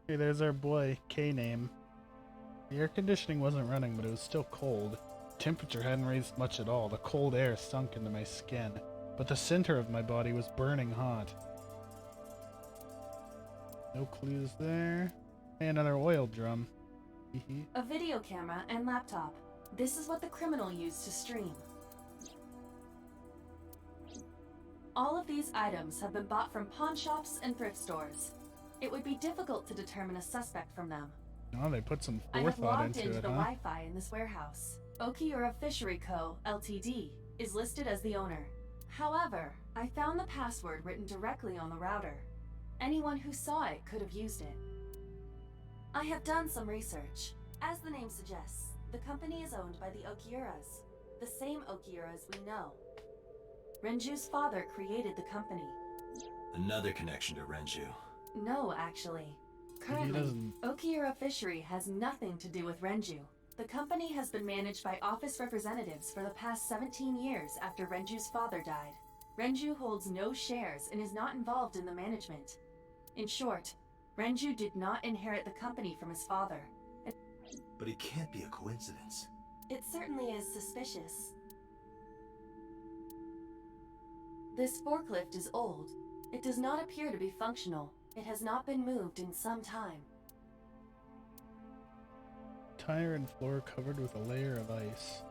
Hey, there's our boy, K-Name. The air conditioning wasn't running, but it was still cold. Temperature hadn't raised much at all. The cold air sunk into my skin, but the center of my body was burning hot. No clues there. Hey, another oil drum. A video camera and laptop. This is what the criminal used to stream. All of these items have been bought from pawn shops and thrift stores. It would be difficult to determine a suspect from them. Oh, they put some I have forethought logged into into it, the huh? Wi-Fi in this warehouse. Okiura Fishery Co., Ltd. is listed as the owner. However, I found the password written directly on the router. Anyone who saw it could have used it. I have done some research. As the name suggests, the company is owned by the Okiuras, the same Okiuras we know. Renju's father created the company. Another connection to Renju. No, actually. Currently, doesn't- Okiura Fishery has nothing to do with Renju. The company has been managed by office representatives for the past 17 years after Renju's father died. Renju holds no shares and is not involved in the management. In short, Renju did not inherit the company from his father. But it can't be a coincidence. It certainly is suspicious. This forklift is old. It does not appear to be functional. It has not been moved in some time. Tire and floor covered with a layer of ice.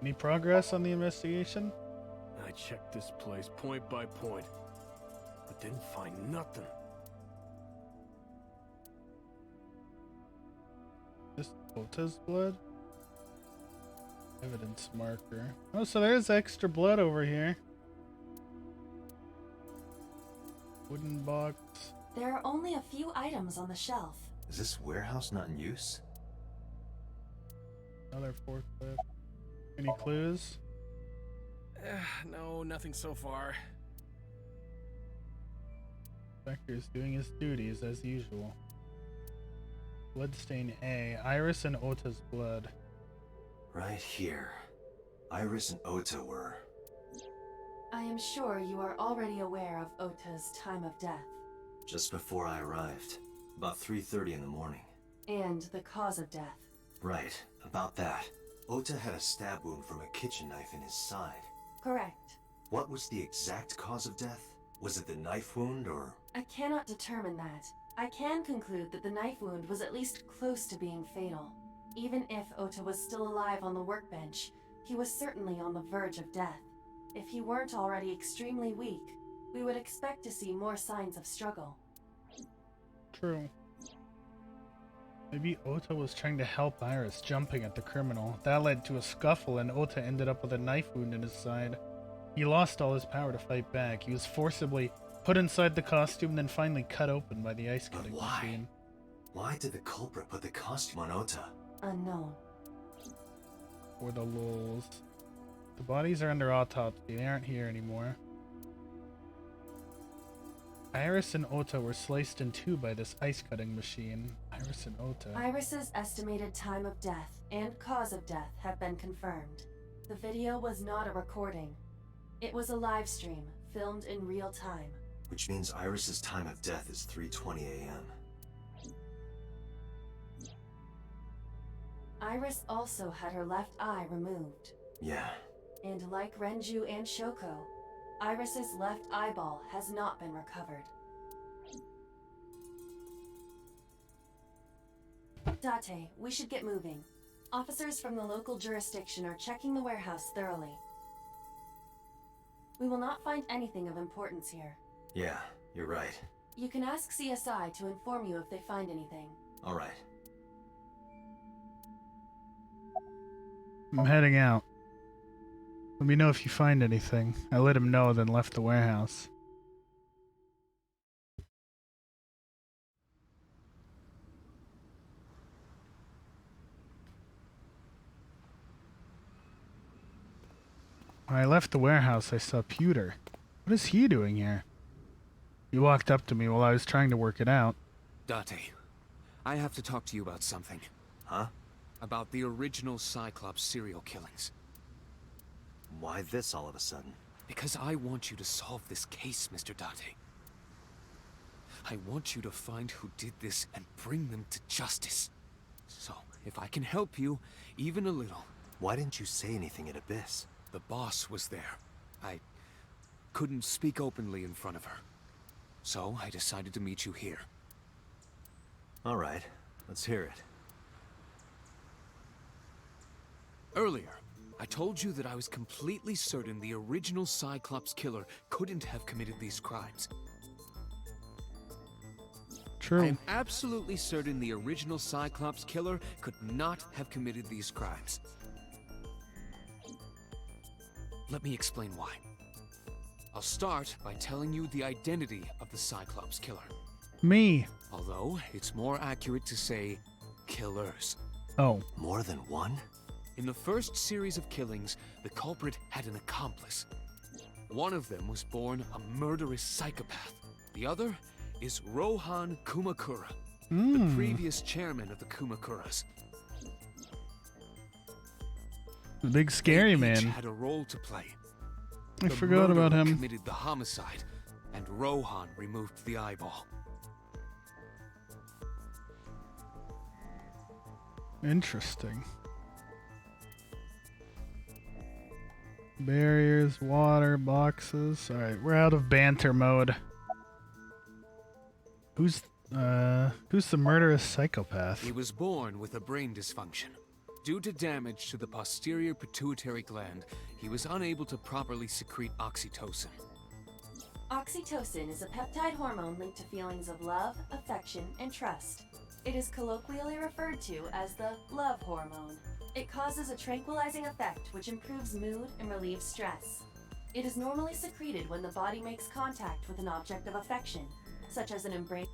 Any progress on the investigation? I checked this place point by point, but didn't find nothing. This Ota's blood? Evidence marker. Oh, so there's extra blood over here. Wooden box. There are only a few items on the shelf. Is this warehouse not in use? Another forklift. Any clues? No, nothing so far. Inspector's doing his duties as usual. Bloodstain A. Iris and Ota's blood. Right here. Iris and Ota were. I am sure you are already aware of Ota's time of death. Just before I arrived. About 3:30 in the morning. And the cause of death. Right, about that. Ota had a stab wound from a kitchen knife in his side. Correct. What was the exact cause of death? Was it the knife wound or... I cannot determine that. I can conclude that the knife wound was at least close to being fatal. Even if Ota was still alive on the workbench, he was certainly on the verge of death. If he weren't already extremely weak, we would expect to see more signs of struggle. True. Maybe Ota was trying to help Iris, jumping at the criminal. That led to a scuffle and Ota ended up with a knife wound in his side. He lost all his power to fight back. He was forcibly put inside the costume, then finally cut open by the ice But cutting why? machine. Why did the culprit put the costume on Ota? Unknown. For the lulz. The bodies are under autopsy. They aren't here anymore. Iris and Ota were sliced in two by this ice cutting machine. Iris and Ota. Iris's estimated time of death and cause of death have been confirmed. The video was not a recording. It was a live stream, filmed in real time. Which means Iris's time of death is 3:20 a.m. Iris also had her left eye removed. Yeah. And like Renju and Shoko, Iris's left eyeball has not been recovered. Date, we should get moving. Officers from the local jurisdiction are checking the warehouse thoroughly. We will not find anything of importance here. Yeah, you're right. You can ask CSI to inform you if they find anything. All right. I'm heading out. Let me know if you find anything. I let him know, then left the warehouse. When I left the warehouse, I saw Pewter. What is he doing here? He walked up to me while I was trying to work it out. Date, I have to talk to you about something. Huh? About the original Cyclops serial killings. Why this all of a sudden? Because I want you to solve this case, Mr. Date. I want you to find who did this and bring them to justice. So, if I can help you, even a little. Why didn't you say anything at Abyss? The boss was there. I couldn't speak openly in front of her. So, I decided to meet you here. All right, let's hear it. Earlier, I told you that I was completely certain the original Cyclops killer couldn't have committed these crimes. True. I am absolutely certain the original Cyclops killer could not have committed these crimes. Let me explain why. I'll start by telling you the identity of the Cyclops killer. Me. Although, it's more accurate to say killers. Oh. More than one? In the first series of killings, the culprit had an accomplice. One of them was born a murderous psychopath. The other is Rohan Kumakura, the previous chairman of the Kumakuras. The big scary They each man. had a role to play. I The forgot about murderer him. committed the homicide, and Rohan removed the eyeball. Interesting. Barriers, water, boxes. Alright, we're out of banter mode. Who's the murderous psychopath? He was born with a brain dysfunction. Due to damage to the posterior pituitary gland, he was unable to properly secrete oxytocin. Oxytocin is a peptide hormone linked to feelings of love, affection, and trust. It is colloquially referred to as the love hormone. It causes a tranquilizing effect which improves mood and relieves stress. It is normally secreted when the body makes contact with an object of affection, such as an embrace.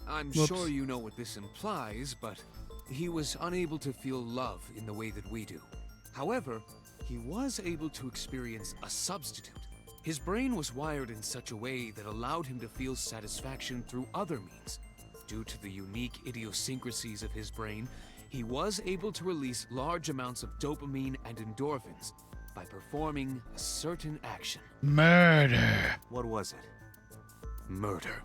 I'm Whoops. sure you know what this implies, but he was unable to feel love in the way that we do. However, he was able to experience a substitute. His brain was wired in such a way that allowed him to feel satisfaction through other means. Due to the unique idiosyncrasies of his brain, he was able to release large amounts of dopamine and endorphins by performing a certain action. Murder. What was it? Murder.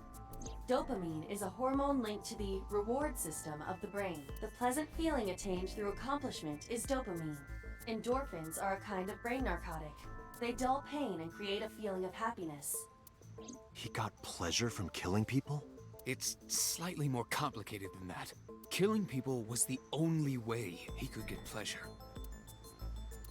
Dopamine is a hormone linked to the reward system of the brain. The pleasant feeling attained through accomplishment is dopamine. Endorphins are a kind of brain narcotic. They dull pain and create a feeling of happiness. He got pleasure from killing people? It's slightly more complicated than that. Killing people was the only way he could get pleasure.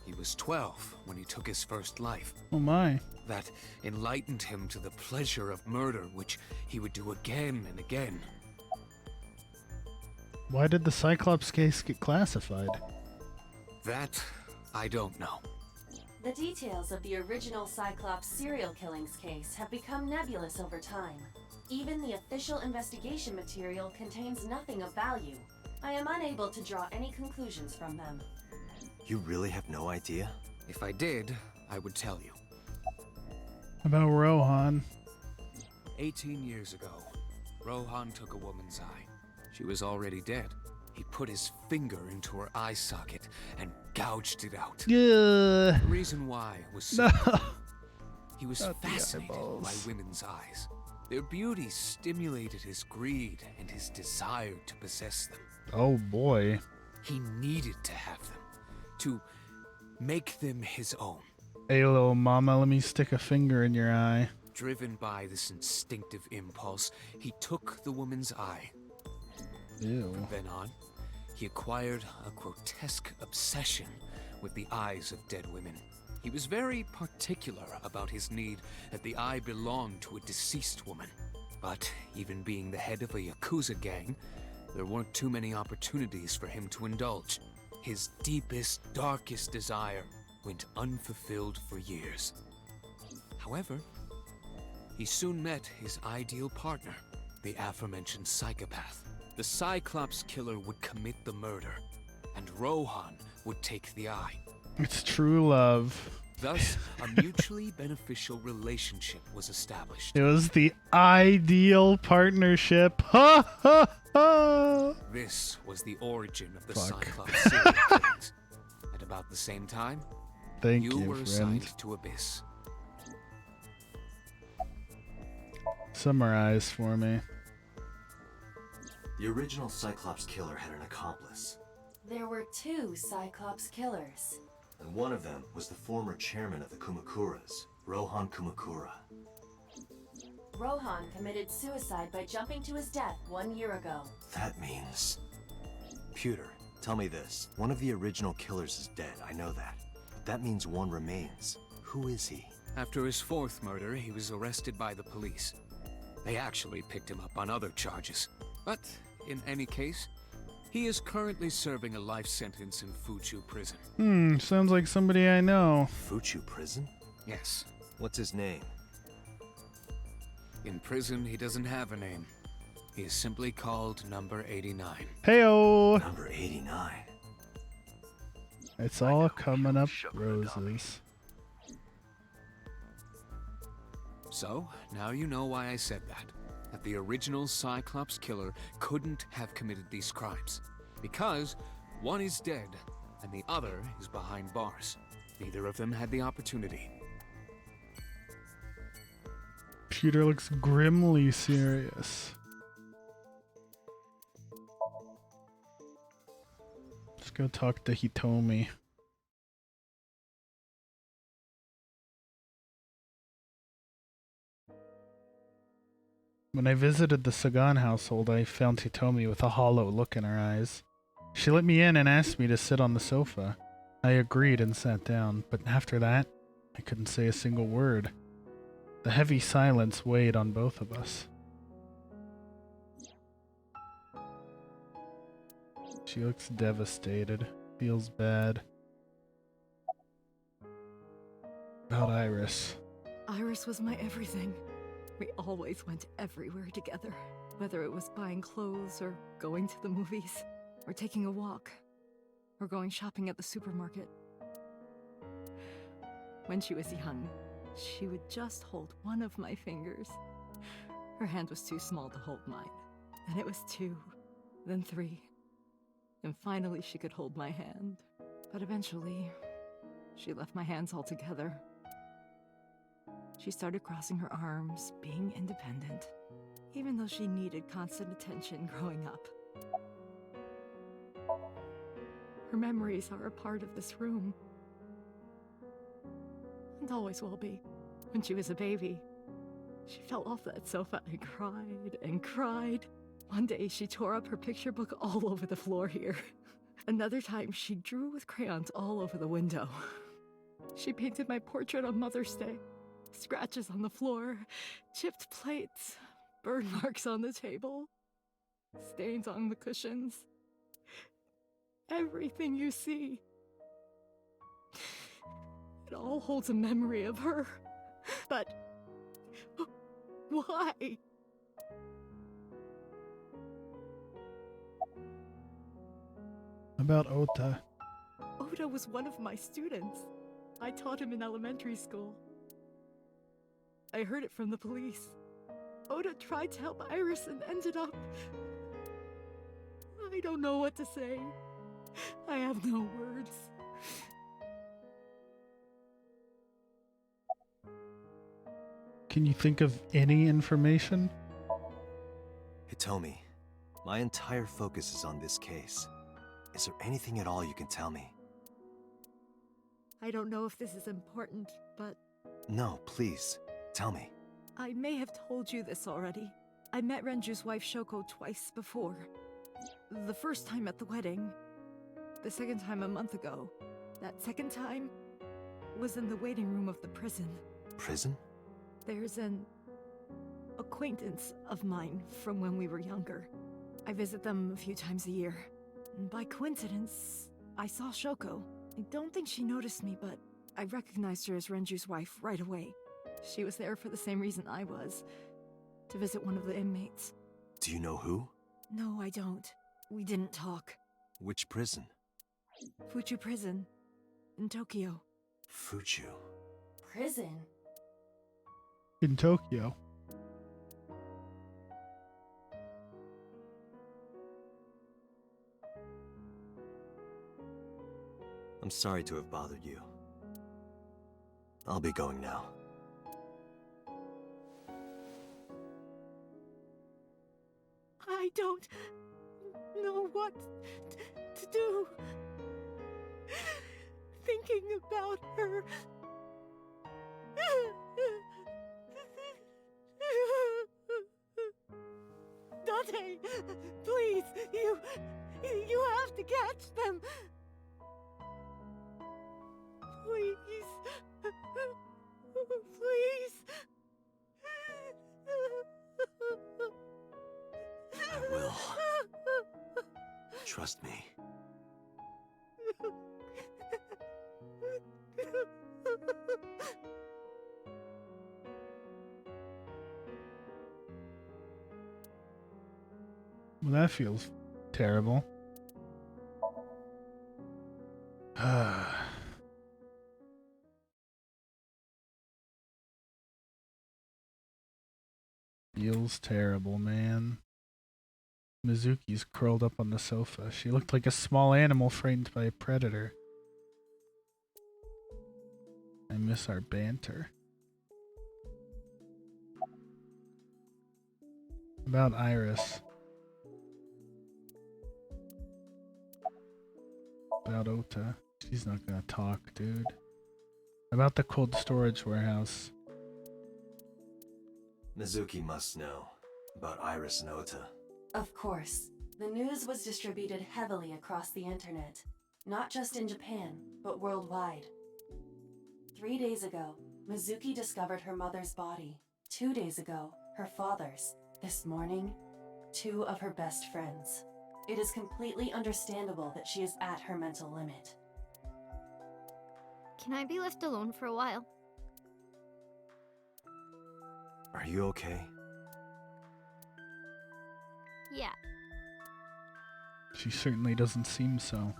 He was 12 when he took his first life. Oh my. That enlightened him to the pleasure of murder, which he would do again and again. Why did the Cyclops case get classified? That, I don't know. The details of the original Cyclops serial killings case have become nebulous over time. Even the official investigation material contains nothing of value. I am unable to draw any conclusions from them. You really have no idea? If I did, I would tell you. About Rohan. 18 years ago, Rohan took a woman's eye. She was already dead. He put his finger into her eye socket and gouged it out. Yeah. The reason why was No. simple. He was Not the fascinated eyeballs. by women's eyes. Their beauty stimulated his greed and his desire to possess them. Oh boy. He needed to have them, to make them his own. Hey little mama, let me stick a finger in your eye. Driven by this instinctive impulse, he took the woman's eye. Ew. From then on, he acquired a grotesque obsession with the eyes of dead women. He was very particular about his need that the eye belonged to a deceased woman. But even being the head of a Yakuza gang, there weren't too many opportunities for him to indulge. His deepest, darkest desire went unfulfilled for years. However, he soon met his ideal partner, the aforementioned psychopath. The Cyclops killer would commit the murder, and Rohan would take the eye. It's true love. Thus, a mutually beneficial relationship was established. It was the ideal partnership. Ha ha ha! This was the origin of the Fuck. Cyclops serial killings. At about the same time, Thank you you, were friend. assigned to Abyss. Summarize for me. The original Cyclops killer had an accomplice, There were two Cyclops killers. and one of them was the former chairman of the Kumakuras, Rohan Kumakura. Rohan committed suicide by jumping to his death 1 year ago. That means... Pewter, tell me this. One of the original killers is dead, I know that. But that means one remains. Who is he? After his fourth murder, he was arrested by the police. They actually picked him up on other charges. But, in any case, he is currently serving a life sentence in Fuchu prison. Sounds like somebody I know. Fuchu prison? Yes. What's his name? In prison, he doesn't have a name. He is simply called Number 89. Heyo! Number 89. It's all coming up roses. So, now you know why I said that. That the original Cyclops killer couldn't have committed these crimes. Because one is dead, and the other is behind bars. Neither of them had the opportunity. Peter looks grimly serious. Let's go talk to Hitomi. When I visited the Sagan household, I found Hitomi with a hollow look in her eyes. She let me in and asked me to sit on the sofa. I agreed and sat down, but after that, I couldn't say a single word. The heavy silence weighed on both of us. She looks devastated, feels bad. About Iris. Iris was my everything. We always went everywhere together, whether it was buying clothes or going to the movies, or taking a walk, or going shopping at the supermarket. When she was young, she would just hold one of my fingers. Her hand was too small to hold mine. Then it was 2, then 3. And finally she could hold my hand. But eventually, she left my hands altogether. She started crossing her arms, being independent, even though she needed constant attention growing up. Her memories are a part of this room. And always will be. When she was a baby, she fell off that sofa and cried and cried. One day she tore up her picture book all over the floor here. Another time she drew with crayons all over the window. She painted my portrait on Mother's Day. Scratches on the floor, chipped plates, burn marks on the table, stains on the cushions. Everything you see. It all holds a memory of her. But why? About Ota. Oda was one of my students. I taught him in elementary school. I heard it from the police. Oda tried to help Iris and ended up... I don't know what to say. I have no words. Can you think of any information? Hitomi, my entire focus is on this case. Is there anything at all you can tell me? I don't know if this is important, but No, please. Tell me. I may have told you this already. I met Renju's wife Shoko twice before. The first time at the wedding. The second time a month ago. That second time was in the waiting room of the prison. Prison? There's an acquaintance of mine from when we were younger. I visit them a few times a year. And by coincidence, I saw Shoko. I don't think she noticed me, but I recognized her as Renju's wife right away. She was there for the same reason I was, to visit one of the inmates. Do you know who? No, I don't. We didn't talk. Which prison? Fuchu Prison, in Tokyo. Fuchu. Prison? In Tokyo. I'm sorry to have bothered you. I'll be going now. I don't know what to do. Thinking about her. Dante, please, you have to catch them. Please. Please. I will. Trust me. Well, that feels terrible. Feels terrible, man. Mizuki's curled up on the sofa. She looked like a small animal frightened by a predator. I miss our banter. About Iris. About Ota. She's not gonna talk, dude. About the cold storage warehouse. Mizuki must know about Iris and Ota. Of course. The news was distributed heavily across the internet. Not just in Japan, but worldwide. 3 days ago, Mizuki discovered her mother's body. 2 days ago, her father's. This morning, 2 of her best friends. It is completely understandable that she is at her mental limit. Can I be left alone for a while? Are you okay? Yeah. She certainly doesn't seem so.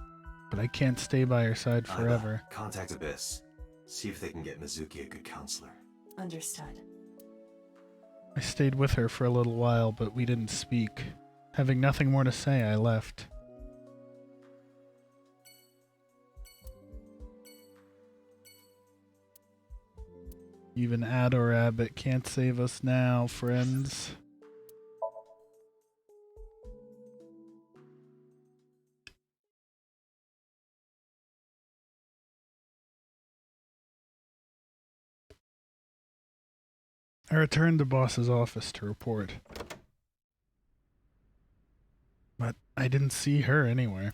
But I can't stay by her side forever. Contact Abyss. See if they can get Mizuki a good counselor. Understood. I stayed with her for a little while, but we didn't speak. Having nothing more to say, I left. Even Ador Abbott can't save us now, friends. I returned to boss's office to report. But I didn't see her anywhere.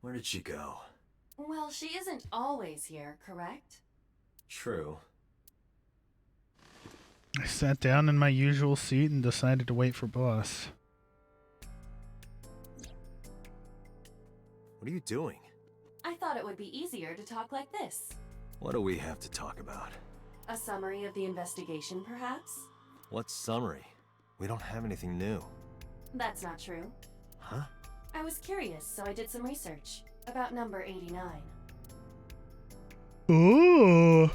Where did she go? Well, she isn't always here, correct? True. I sat down in my usual seat and decided to wait for boss. What are you doing? I thought it would be easier to talk like this. What do we have to talk about? A summary of the investigation, perhaps? What summary? We don't have anything new. That's not true. Huh? I was curious, so I did some research about number 89. Ooh.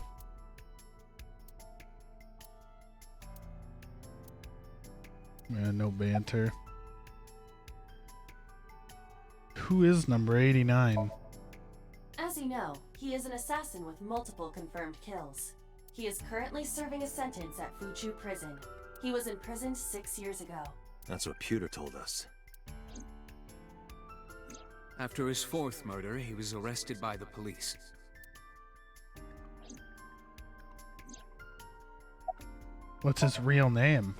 Man, no banter. Who is number 89? As you know, he is an assassin with multiple confirmed kills. He is currently serving a sentence at Fuchu Prison. He was imprisoned 6 years ago. That's what Pewter told us. After his 4th murder, he was arrested by the police. What's his real name?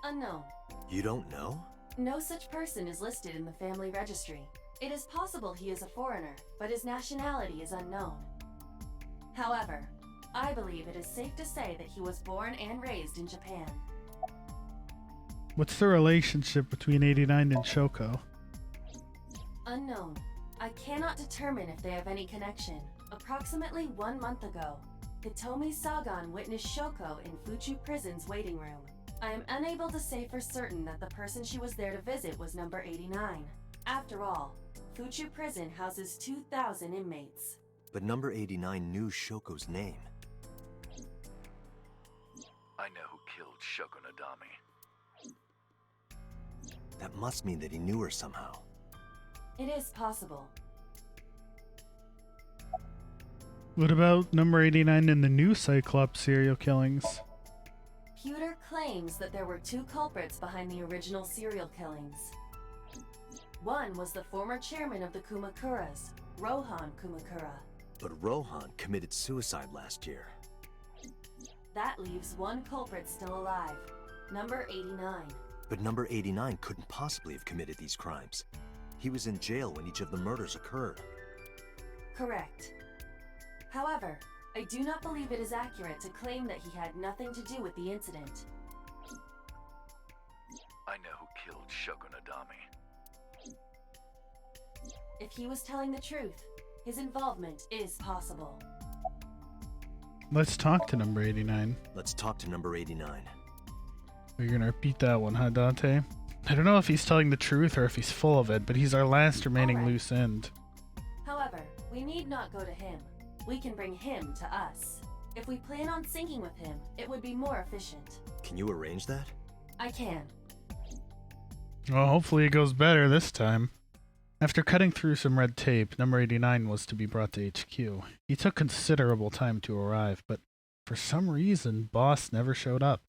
Unknown. You don't know? No such person is listed in the family registry. It is possible he is a foreigner, but his nationality is unknown. However, I believe it is safe to say that he was born and raised in Japan. What's the relationship between 89 and Shoko? Unknown. I cannot determine if they have any connection. Approximately 1 month ago, Hitomi Sagan witnessed Shoko in Fuchu Prison's waiting room. I am unable to say for certain that the person she was there to visit was number 89. After all, Fuchu Prison houses 2,000 inmates. But number 89 knew Shoko's name. I know who killed Shoko Nadami. That must mean that he knew her somehow. It is possible. What about number 89 in the new Cyclops serial killings? Pewter claims that there were 2 culprits behind the original serial killings. One was the former chairman of the Kumakuras, Rohan Kumakura. But Rohan committed suicide last year. That leaves one culprit still alive, number 89. But number 89 couldn't possibly have committed these crimes. He was in jail when each of the murders occurred. Correct. However, I do not believe it is accurate to claim that he had nothing to do with the incident. I know who killed Shoko Nadami. If he was telling the truth, his involvement is possible. Let's talk to number 89. Let's talk to number 89. We're gonna repeat that one, huh, Dante? I don't know if he's telling the truth or if he's full of it, but he's our last remaining Alright. loose end. However, we need not go to him. We can bring him to us. If we plan on syncing with him, it would be more efficient. Can you arrange that? I can. Well, hopefully it goes better this time. After cutting through some red tape, number 89 was to be brought to HQ. He took considerable time to arrive, but for some reason, Boss never showed up.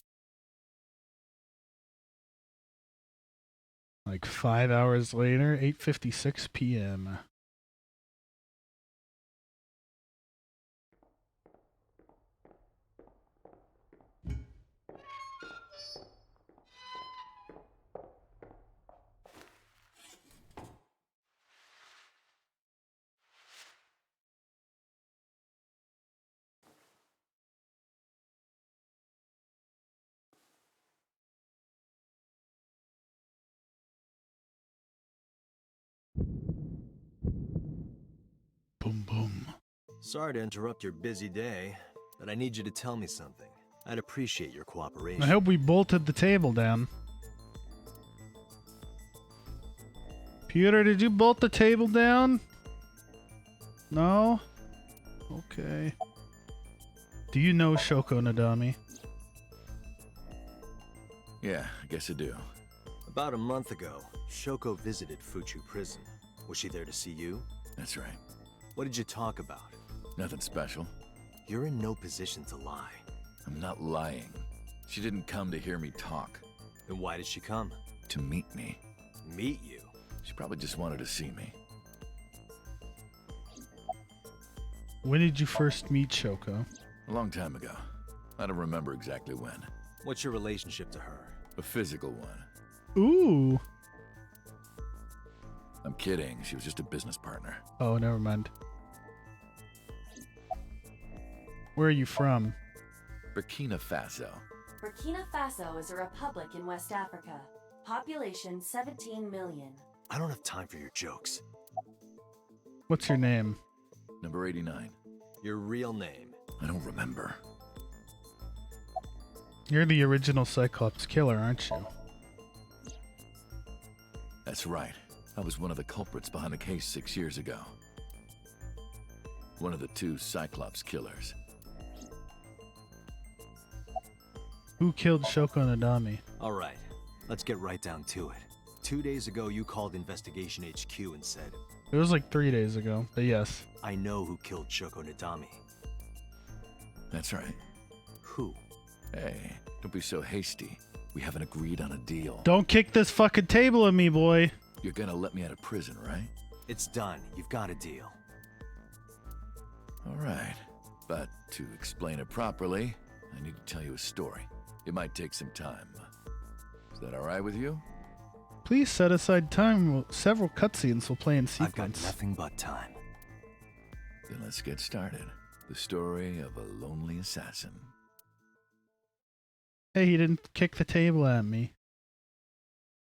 Like 5 hours later, 8:56 p.m. Boom, boom. Sorry to interrupt your busy day, but I need you to tell me something. I'd appreciate your cooperation. I hope we bolted the table down. Peter, did you bolt the table down? No? Okay. Do you know Shoko Nadami? Yeah, I guess I do. About a month ago, Shoko visited Fuchu Prison. Was she there to see you? That's right. What did you talk about? Nothing special. You're in no position to lie. I'm not lying. She didn't come to hear me talk. Then why did she come? To meet me. Meet you? She probably just wanted to see me. When did you first meet Shoko? A long time ago. I don't remember exactly when. What's your relationship to her? A physical one. Ooh. I'm kidding. She was just a business partner. Oh, never mind. Where are you from? Burkina Faso. Burkina Faso is a republic in West Africa. Population 17 million. I don't have time for your jokes. What's your name? Number 89. Your real name? I don't remember. You're the original Cyclops killer, aren't you? That's right. I was one of the culprits behind the case 6 years ago. One of the two Cyclops killers. Who killed Shoko Nadami? All right, let's get right down to it. 2 days ago, you called Investigation HQ and said, It was like 3 days ago, but yes. I know who killed Shoko Nadami. That's right. Who? Hey, don't be so hasty. We haven't agreed on a deal. Don't kick this fucking table at me, boy. You're gonna let me out of prison, right? It's done. You've got a deal. All right. But to explain it properly, I need to tell you a story. It might take some time. Is that all right with you? Please set aside time. Several cutscenes will play in I've got sequence. nothing but time. Then let's get started. The story of a lonely assassin. Hey, he didn't kick the table at me.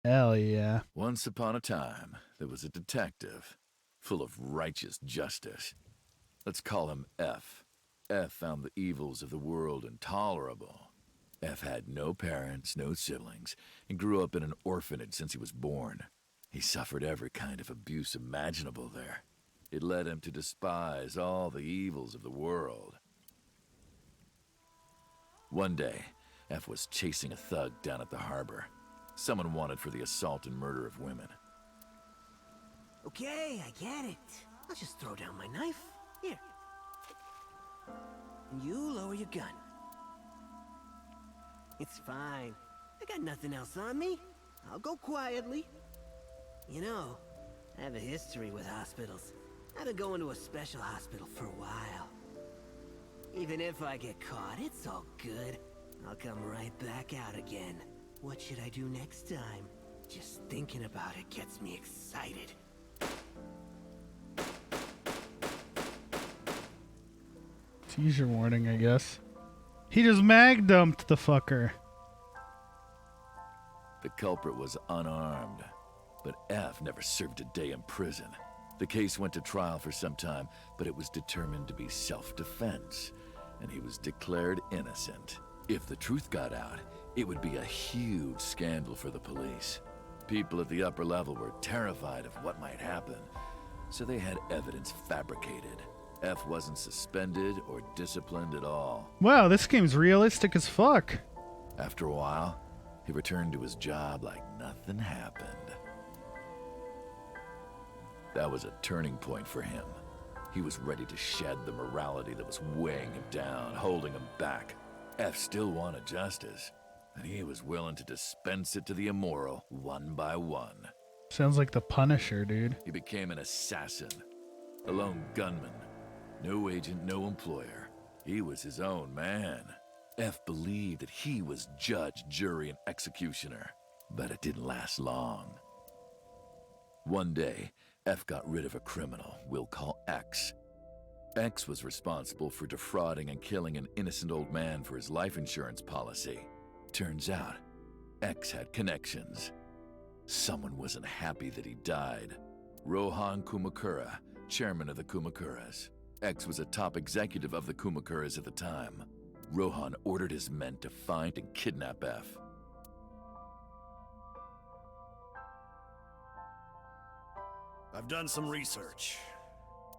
Hell yeah. Once upon a time, there was a detective, full of righteous justice. Let's call him F. F found the evils of the world intolerable. F had no parents, no siblings, and grew up in an orphanage since he was born. He suffered every kind of abuse imaginable there. It led him to despise all the evils of the world. One day, F was chasing a thug down at the harbor. Someone wanted for the assault and murder of women. Okay, I get it. I'll just throw down my knife. Here. And you lower your gun. It's fine. I got nothing else on me. I'll go quietly. You know, I have a history with hospitals. I've been going to a special hospital for a while. Even if I get caught, it's all good. I'll come right back out again. What should I do next time? Just thinking about it gets me excited. Seizure warning, I guess. He just mag dumped the fucker. The culprit was unarmed, but F never served a day in prison. The case went to trial for some time, but it was determined to be self-defense, and he was declared innocent. If the truth got out, it would be a huge scandal for the police. People at the upper level were terrified of what might happen, so they had evidence fabricated. F wasn't suspended or disciplined at all. Wow, this game's realistic as fuck. After a while, he returned to his job like nothing happened. That was a turning point for him. He was ready to shed the morality that was weighing him down, holding him back. F still wanted justice, and he was willing to dispense it to the immoral one by one. Sounds like the Punisher, dude. He became an assassin, a lone gunman. No agent, no employer. He was his own man. F believed that he was judge, jury, and executioner. But it didn't last long. One day, F got rid of a criminal we'll call X. X was responsible for defrauding and killing an innocent old man for his life insurance policy. Turns out, X had connections. Someone wasn't happy that he died. Rohan Kumakura, chairman of the Kumakuras. X was a top executive of the Kumakuras at the time. Rohan ordered his men to find and kidnap F. I've done some research.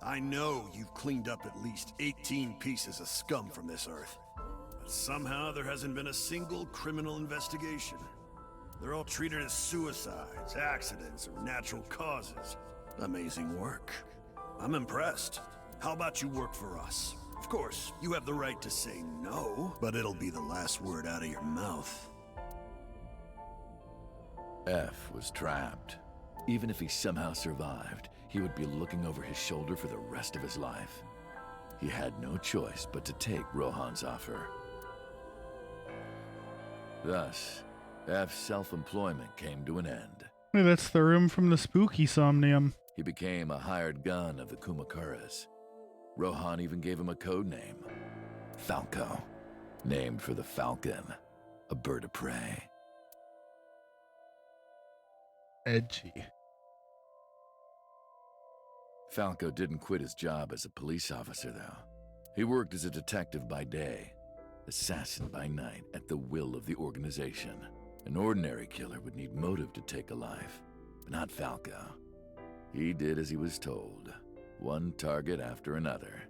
I know you've cleaned up at least 18 pieces of scum from this earth. But somehow there hasn't been a single criminal investigation. They're all treated as suicides, accidents, or natural causes. Amazing work. I'm impressed. How about you work for us? Of course, you have the right to say no, but it'll be the last word out of your mouth. F was trapped. Even if he somehow survived, he would be looking over his shoulder for the rest of his life. He had no choice but to take Rohan's offer. Thus, F's self-employment came to an end. Hey, that's the room from the spooky Somnium. He became a hired gun of the Kumakuras. Rohan even gave him a code name, Falco, named for the falcon, a bird of prey. Edgy. Falco didn't quit his job as a police officer, though. He worked as a detective by day, assassin by night, at the will of the organization. An ordinary killer would need motive to take a life, but not Falco. He did as he was told, one target after another.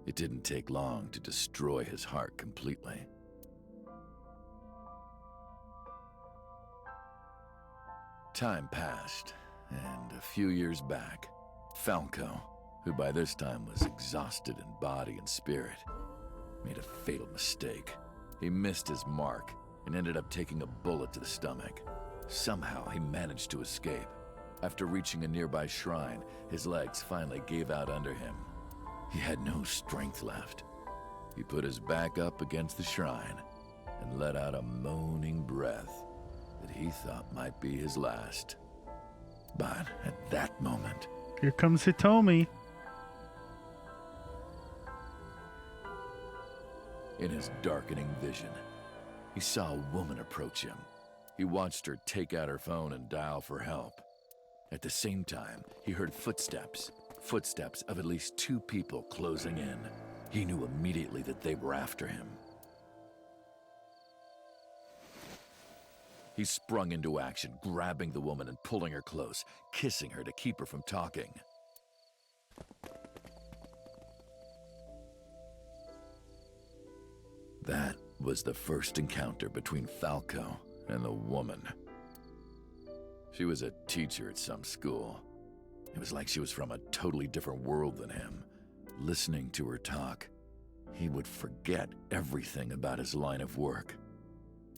It didn't take long to destroy his heart completely. Time passed, and a few years back, Falco, who by this time was exhausted in body and spirit, made a fatal mistake. He missed his mark and ended up taking a bullet to the stomach. Somehow, he managed to escape. After reaching a nearby shrine, his legs finally gave out under him. He had no strength left. He put his back up against the shrine and let out a moaning breath that he thought might be his last. But at that moment, Here comes Hitomi. in his darkening vision, he saw a woman approach him. He watched her take out her phone and dial for help. At the same time, he heard footsteps of at least 2 people closing in. He knew immediately that they were after him. He sprung into action, grabbing the woman and pulling her close, kissing her to keep her from talking. That was the first encounter between Falco and the woman. She was a teacher at some school. It was like she was from a totally different world than him. Listening to her talk, he would forget everything about his line of work.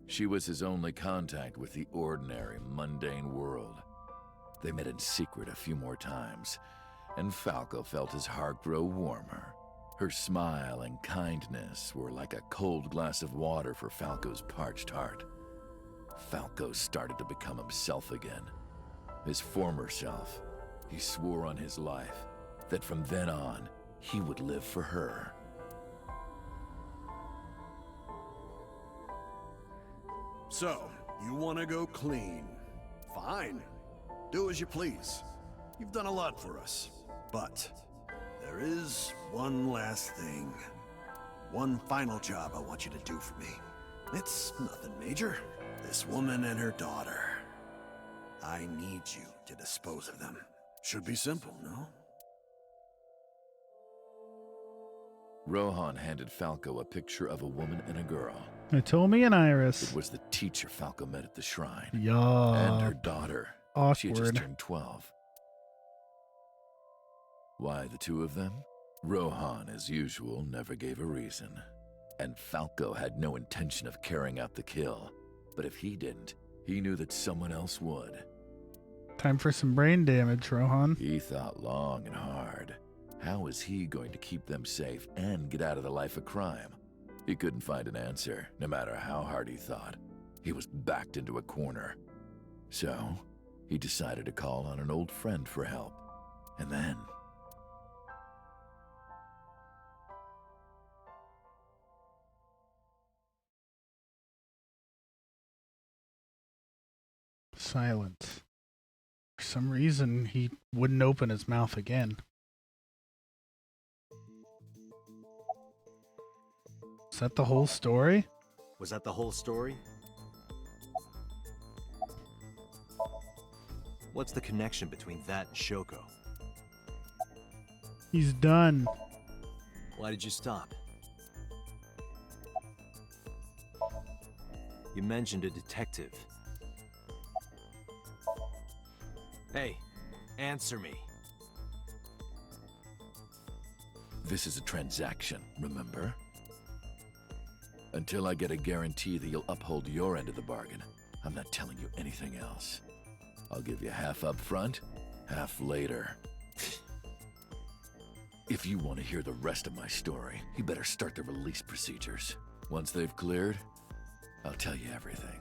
She was his only contact with the ordinary, mundane world. They met in secret a few more times, and Falco felt his heart grow warmer. Her smile and kindness were like a cold glass of water for Falco's parched heart. Falco started to become himself again. His former self. He swore on his life that from then on, he would live for her. So, you want to go clean? Fine. Do as you please. You've done a lot for us. But there is one last thing. One final job I want you to do for me. It's nothing major. This woman and her daughter. I need you to dispose of them. Should be simple, no? Rohan handed Falco a picture of a woman and a girl. Atomi and Iris. It was the teacher Falco met at the shrine. Yeah. And her daughter. She had just Awkward. turned 12. Why the two of them? Rohan, as usual, never gave a reason. And Falco had no intention of carrying out the kill. But if he didn't, he knew that someone else would. Time for some brain damage, Rohan. He thought long and hard. How was he going to keep them safe and get out of the life of crime? He couldn't find an answer, no matter how hard he thought. He was backed into a corner. So, he decided to call on an old friend for help. And then... Silence. For some reason, he wouldn't open his mouth again. Is that the whole story? Was that the whole story? What's the connection between that and Shoko? He's done. Why did you stop? You mentioned a detective. Hey, answer me. This is a transaction, remember? Until I get a guarantee that you'll uphold your end of the bargain, I'm not telling you anything else. I'll give you half up front, half later. If you want to hear the rest of my story, you better start the release procedures. Once they've cleared, I'll tell you everything.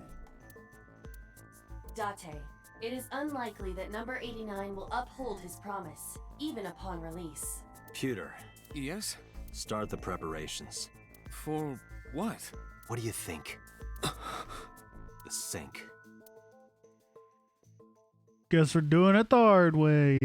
Date, it is unlikely that number 89 will uphold his promise, even upon release. Pewter, Yes? start the preparations. For what? What do you think? The sink. Guess we're doing it the hard way.